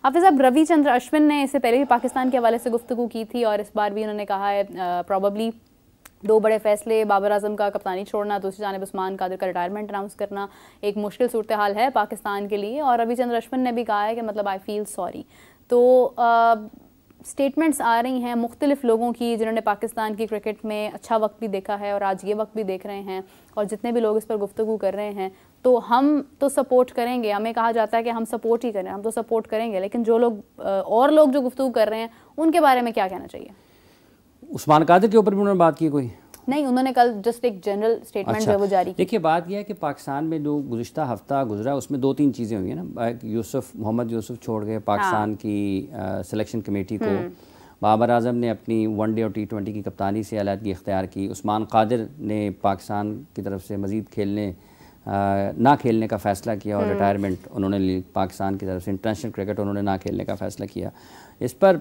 हाफिज़ साहब, रविचंद्र अश्विन ने इससे पहले भी पाकिस्तान के हवाले से गुफ्तगू की थी और इस बार भी उन्होंने कहा है प्रॉबली दो बड़े फैसले, बाबर आजम का कप्तानी छोड़ना, दूसरी जानिब उस्मान कादिर का रिटायरमेंट अनाउंस करना एक मुश्किल सूरत हाल है पाकिस्तान के लिए। और रविचंद्र अश्विन ने भी कहा है कि मतलब आई फील सॉरी। तो स्टेटमेंट्स आ रही हैं मुख्तलिफ लोगों की जिन्होंने पाकिस्तान की क्रिकेट में अच्छा वक्त भी देखा है और आज ये वक्त भी देख रहे हैं, और जितने भी लोग इस पर गुफ्तगू कर रहे हैं तो हम तो सपोर्ट करेंगे। हमें कहा जाता है कि हम सपोर्ट ही करें, हम तो सपोर्ट करेंगे, लेकिन जो लोग और लोग जो गुफ्तगू कर रहे हैं उनके बारे में क्या कहना चाहिए? उस्मान कादिर के ऊपर भी उन्होंने बात की कोई नहीं, उन्होंने कल जस्ट एक जनरल स्टेटमेंट जो है वो जारी की। देखिए, बात यह है कि पाकिस्तान में जो गुज़िश्ता हफ्ता गुजरा उसमें दो तीन चीज़ें हुई हैं ना। मोहम्मद यूसुफ छोड़ गए पाकिस्तान की सिलेक्शन कमेटी को, बाबर आजम ने अपनी वनडे और T20 की कप्तानी से अलहदगी इख्तियार की, उस्मान कादिर ने पाकिस्तान की तरफ से मज़ीद ना खेलने का फ़ैसला किया और रिटायरमेंट उन्होंने ली, पाकिस्तान की तरफ से इंटरनेशनल क्रिकेट उन्होंने ना खेलने का फ़ैसला किया। इस पर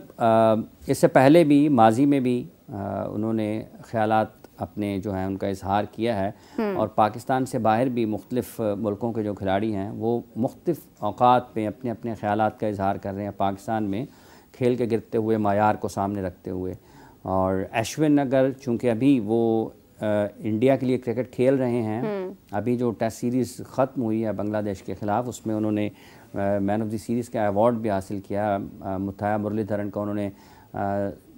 इससे पहले भी माजी में भी उन्होंने ख़यालात अपने जो हैं उनका इजहार किया है, और पाकिस्तान से बाहर भी मुख्तलिफ मुल्कों के जो खिलाड़ी हैं वो मुख्तलिफ औकात पे अपने अपने ख़यालात का इजहार कर रहे हैं पाकिस्तान में खेल के गिरते हुए मायार को सामने रखते हुए। और अश्विन अगर चूँकि अभी वो इंडिया के लिए क्रिकेट खेल रहे हैं, अभी जो टेस्ट सीरीज़ ख़त्म हुई है बांग्लादेश के ख़िलाफ़ उसमें उन्होंने मैन ऑफ द सीरीज़ का अवार्ड भी हासिल किया। मुथैया मुरलीधरन का उन्होंने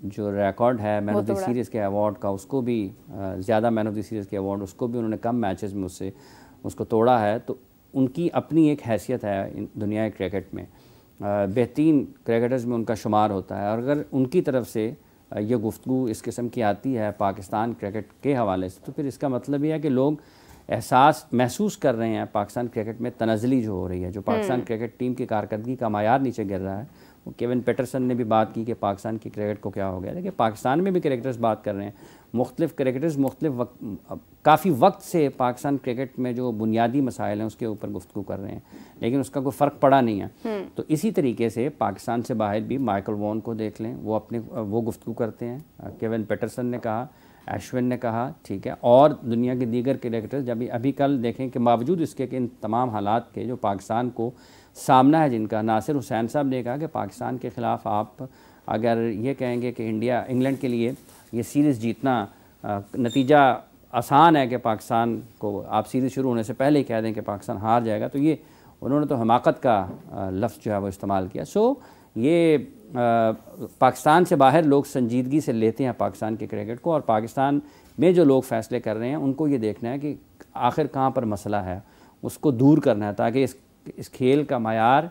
जो रिकॉर्ड है मैन ऑफ द सीरीज़ के अवार्ड का, उसको भी ज़्यादा मैन ऑफ द सीरीज़ के अवार्ड उसको भी उन्होंने कम मैचेस में उसको तोड़ा है। तो उनकी अपनी एक हैसियत है दुनिया के क्रिकेट में, बेहतरीन क्रिकेटर्स में उनका शुमार होता है। और अगर उनकी तरफ से ये गुफ्तगू इस किस्म की आती है पाकिस्तान क्रिकेट के हवाले से, तो फिर इसका मतलब ये है कि लोग एहसास महसूस कर रहे हैं पाकिस्तान क्रिकेट में तनज़ली जो हो रही है, जो पाकिस्तान क्रिकेट टीम की कारकर्दगी का मायार नीचे गिर रहा है। वो केविन पीटरसन ने भी बात की कि पाकिस्तान की क्रिकेट को क्या हो गया। देखिए, पाकिस्तान में भी क्रिकेटर्स बात कर रहे हैं, मुख्तलिफ क्रिकेटर्स काफ़ी वक्त से पाकिस्तान क्रिकेट में जो बुनियादी मसाइल हैं उसके ऊपर गुफ्तगू कर रहे हैं, लेकिन उसका कोई फ़र्क पड़ा नहीं है। तो इसी तरीके से पाकिस्तान से बाहर भी माइकल वॉन को देख लें, वो गुफ्तगू करते हैं। केविन पीटरसन ने कहा, अश्विन ने कहा, ठीक है, और दुनिया के दीगर क्रिकेटर्स जब अभी कल देखें कि बावजूद इसके कि इन तमाम हालात के जो पाकिस्तान को सामना है, जिनका नासिर हुसैन साहब ने कहा कि पाकिस्तान के ख़िलाफ़ आप अगर ये कहेंगे कि इंग्लैंड के लिए ये सीरीज़ जीतना नतीजा आसान है कि पाकिस्तान को आप सीरीज़ शुरू होने से पहले ही कह दें कि पाकिस्तान हार जाएगा, तो ये उन्होंने तो हमाकत का लफ्ज़ जो है वो इस्तेमाल किया। सो ये पाकिस्तान से बाहर लोग संजीदगी से लेते हैं पाकिस्तान के क्रिकेट को, और पाकिस्तान में जो लोग फ़ैसले कर रहे हैं उनको ये देखना है कि आखिर कहाँ पर मसला है, उसको दूर करना है ताकि इस खेल का मायार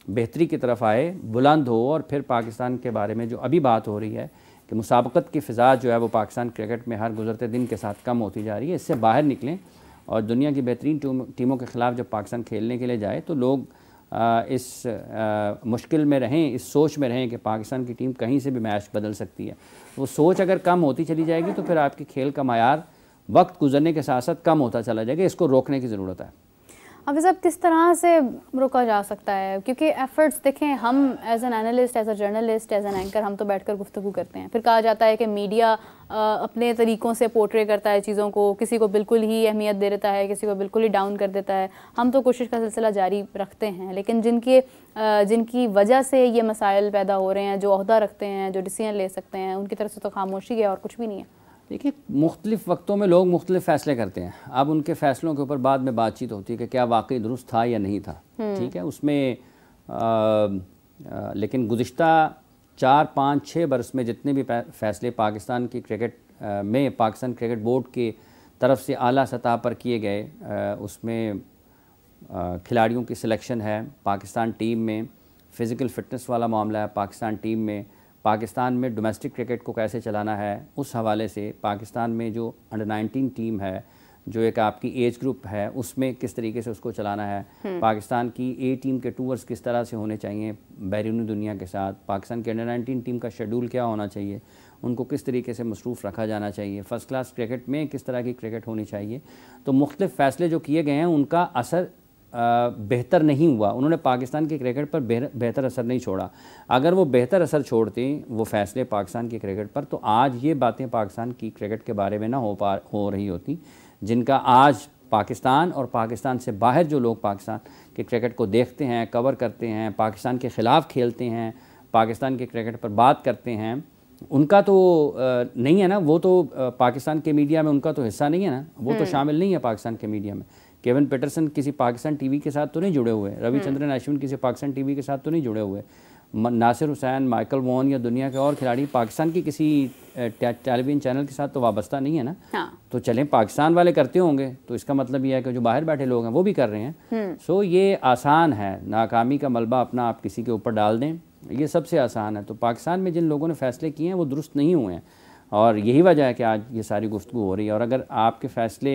बेहतरी की तरफ आए, बुलंद हो। और फिर पाकिस्तान के बारे में जो अभी बात हो रही है कि मुसाबकत की फ़िज़ा जो है वो पाकिस्तान क्रिकेट में हर गुज़रते दिन के साथ कम होती जा रही है, इससे बाहर निकलें और दुनिया की बेहतरीन टीमों के ख़िलाफ़ जब पाकिस्तान खेलने के लिए जाए तो लोग इस मुश्किल में रहें, इस सोच में रहें कि पाकिस्तान की टीम कहीं से भी मैच बदल सकती है। वो सोच अगर कम होती चली जाएगी तो फिर आपके खेल का मायार वक्त गुजरने के साथ साथ कम होता चला जाएगा। इसको रोकने की ज़रूरत है। हाफिज़ साहब, किस तरह से रोका जा सकता है? क्योंकि एफ़र्ट्स देखें, हम as an analyst, as a journalist, as an anchor हम तो बैठकर गुफ्तगू करते हैं, फिर कहा जाता है कि मीडिया अपने तरीक़ों से पोर्ट्रे करता है चीज़ों को, किसी को बिल्कुल ही अहमियत दे देता है, किसी को बिल्कुल ही डाउन कर देता है। हम तो कोशिश का सिलसिला जारी रखते हैं, लेकिन जिनकी वजह से ये मसाइल पैदा हो रहे हैं, जो ओहदा रखते हैं, जो डिसीजन ले सकते हैं, उनकी तरफ से तो खामोशी है और कुछ भी नहीं है। देखिए, मुख्तलिफ़ वक्तों में लोग मुख्तलिफ़ फ़ैसले करते हैं। अब उनके फ़ैसलों के ऊपर बाद में बातचीत होती है कि क्या वाकई दुरुस्त था या नहीं था, ठीक है। उसमें लेकिन गुज़िश्ता 4-5-6 बरस में जितने भी फ़ैसले पाकिस्तान की क्रिकेट में पाकिस्तान क्रिकेट बोर्ड की तरफ से आला सतह पर किए गए, उसमें खिलाड़ियों की सिलेक्शन है पाकिस्तान टीम में, फ़िज़िकल फ़िटनेस वाला मामला है पाकिस्तान टीम में, पाकिस्तान में डोमेस्टिक क्रिकेट को कैसे चलाना है, उस हवाले से पाकिस्तान में जो अंडर 19 टीम है, जो एक आपकी एज ग्रुप है, उसमें किस तरीके से उसको चलाना है, पाकिस्तान की ए टीम के टूर्स किस तरह से होने चाहिए बैरूनी दुनिया के साथ, पाकिस्तान के अंडर 19 टीम का शेड्यूल क्या होना चाहिए, उनको किस तरीके से मसरूफ़ रखा जाना चाहिए, फ़र्स्ट क्लास क्रिकेट में किस तरह की क्रिकेट होनी चाहिए। तो मुख्तलिफ़ फ़ैसले जो किए गए हैं उनका असर बेहतर नहीं हुआ। उन्होंने पाकिस्तान के क्रिकेट पर बेहतर असर नहीं छोड़ा। अगर वो बेहतर असर छोड़ते वो फ़ैसले पाकिस्तान की क्रिकेट पर, तो आज ये बातें पाकिस्तान की क्रिकेट के बारे में ना हो रही होती, जिनका आज पाकिस्तान और पाकिस्तान से बाहर जो लोग पाकिस्तान के क्रिकेट को देखते हैं, कवर करते हैं, पाकिस्तान के ख़िलाफ़ खेलते हैं, पाकिस्तान के क्रिकेट पर बात करते हैं, उनका तो नहीं है ना, वो तो पाकिस्तान के मीडिया में उनका तो हिस्सा नहीं है ना, वो तो शामिल नहीं है पाकिस्तान के मीडिया में। केविन पीटरसन किसी पाकिस्तान टीवी के साथ तो नहीं जुड़े हुए, रविचंद्रन अश्विन किसी पाकिस्तान टीवी के साथ तो नहीं जुड़े हुए, नासिर हुसैन, माइकल वॉन या दुनिया के और खिलाड़ी पाकिस्तान की किसी टेलीविज़न चैनल के साथ तो वाबस्ता नहीं है ना। हाँ। तो चलें, पाकिस्तान वाले करते होंगे तो इसका मतलब यह है कि जो बाहर बैठे लोग हैं वो भी कर रहे हैं। सो ये आसान है, नाकामी का मलबा अपना आप किसी के ऊपर डाल दें, ये सबसे आसान है। तो पाकिस्तान में जिन लोगों ने फ़ैसले किए हैं वो दुरुस्त नहीं हुए हैं, और यही वजह है कि आज ये सारी गुफ्तगू हो रही है। और अगर आपके फ़ैसले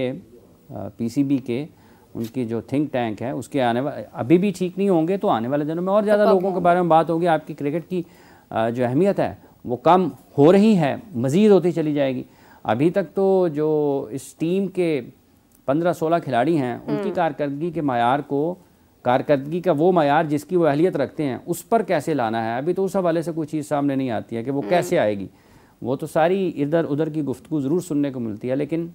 PCB के, उनकी जो थिंक टैंक है, उसके आने वाले अभी भी ठीक नहीं होंगे तो आने वाले दिनों में और ज़्यादा लोगों के बारे में बात होगी। आपकी क्रिकेट की जो अहमियत है वो कम हो रही है, मज़ीद होती चली जाएगी। अभी तक तो जो इस टीम के 15-16 खिलाड़ी हैं उनकी कारकर्दगी के मायार को, कारकर्दगी का वो मायार जिसकी वो अहलियत रखते हैं, उस पर कैसे लाना है, अभी तो उस हवाले से कोई चीज़ सामने नहीं आती है कि वो कैसे आएगी। वो तो सारी इधर उधर की गुफ्तगू ज़रूर सुनने को मिलती है, लेकिन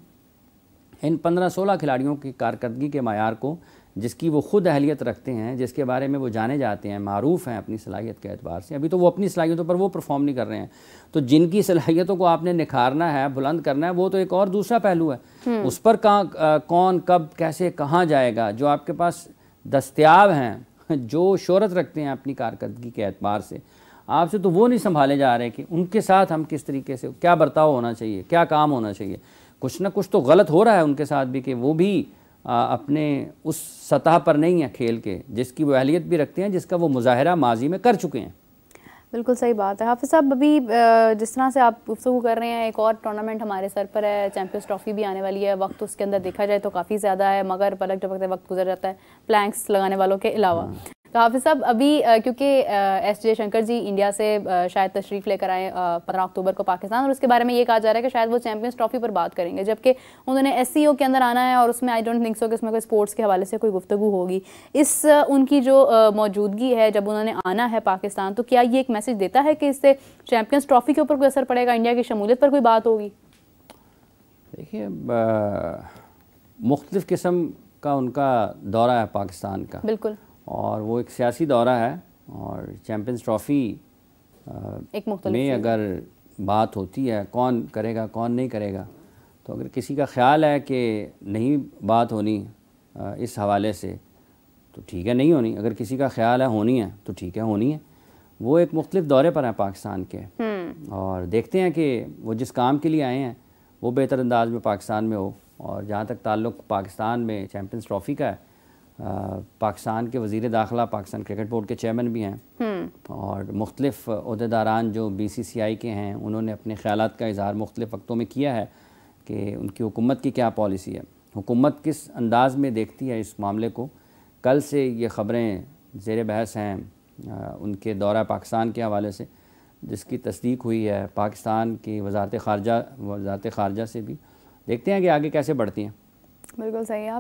इन 15-16 खिलाड़ियों की कारकर्दगी के मायार को, जिसकी वो ख़ुद अहलियत रखते हैं, जिसके बारे में वो जाने जाते हैं, मारूफ़ हैं अपनी सलाहियत के एतबार से, अभी तो वो अपनी सलाहियतों पर वो परफॉर्म नहीं कर रहे हैं। तो जिनकी सलाहियतों को आपने निखारना है, बुलंद करना है, वो तो एक और दूसरा पहलू है। उस पर कौन कब कैसे कहाँ जाएगा, जो आपके पास दस्तयाब हैं, जो शोहरत रखते हैं अपनी कारकर्दगी के एतबार से, आपसे तो वो नहीं संभाले जा रहे कि उनके साथ हम किस तरीके से, क्या बर्ताव होना चाहिए, क्या काम होना चाहिए। कुछ ना कुछ तो गलत हो रहा है उनके साथ भी कि वो भी अपने उस सतह पर नहीं है खेल के, जिसकी वो अहलियत भी रखते हैं, जिसका वो मुजाहरा माजी में कर चुके हैं। बिल्कुल सही बात है हाफिज़ साहब। अभी जिस तरह से आप गुफ्तगू कर रहे हैं, एक और टूर्नामेंट हमारे सर पर है, चैंपियंस ट्रॉफी भी आने वाली है। वक्त उसके अंदर देखा जाए तो काफ़ी ज़्यादा है, मगर पलक झपकते वक्त गुजर जाता है प्लैंक्स लगाने वालों के अलावा। तो हाफिज़ साहब, अभी क्योंकि S जयशंकर जी इंडिया से शायद तशरीफ़ लेकर आए 15 अक्टूबर को पाकिस्तान, और उसके बारे में ये कहा जा रहा है कि शायद वो चैंपियंस ट्रॉफी पर बात करेंगे, जबकि उन्होंने SCO के अंदर आना है और उसमें आई डोंट थिंक सो कि उसमें कोई स्पोर्ट्स के हवाले से कोई गुफ्तगू होगी। इस उनकी जो मौजूदगी है जब उन्होंने आना है पाकिस्तान, तो क्या ये एक मैसेज देता है कि इससे चैंपियंस ट्रॉफी के ऊपर कोई असर पड़ेगा, इंडिया की शमूलियत पर कोई बात होगी? देखिए, मुख्तलिफ़ किस्म का उनका दौरा है पाकिस्तान का, बिल्कुल, और वो एक सियासी दौरा है। और चैंपियंस ट्रॉफ़ी में अगर बात होती है कौन करेगा कौन नहीं करेगा, तो अगर किसी का ख्याल है कि नहीं बात होनी इस हवाले से, तो ठीक है, नहीं होनी। अगर किसी का ख्याल है होनी है तो ठीक है, होनी है। वो एक मुख्तलिफ दौरे पर हैं पाकिस्तान के, और देखते हैं कि वो जिस काम के लिए आए हैं वो बेहतर अंदाज में पाकिस्तान में हो। और जहाँ तक ताल्लुक़ पाकिस्तान में चैंपियंस ट्रॉफ़ी का है, पाकिस्तान के वज़ीर दाखिला पाकिस्तान क्रिकेट बोर्ड के चेयरमैन भी हैं, और मुख्तलिफ़ ओहदेदारान जो BCCI के हैं, उन्होंने अपने ख़यालात का इज़हार मुख्तलिफ़ वक्तों में किया है कि उनकी हुकूमत की क्या पॉलिसी है, हुकूमत किस अंदाज़ में देखती है इस मामले को। कल से ये ख़बरें ज़ेर बहस हैं उनके दौरा पाकिस्तान के हवाले से, जिसकी तस्दीक हुई है पाकिस्तान की वज़ारत ख़ारजा से भी। देखते हैं कि आगे कैसे बढ़ती हैं। बिल्कुल सही है।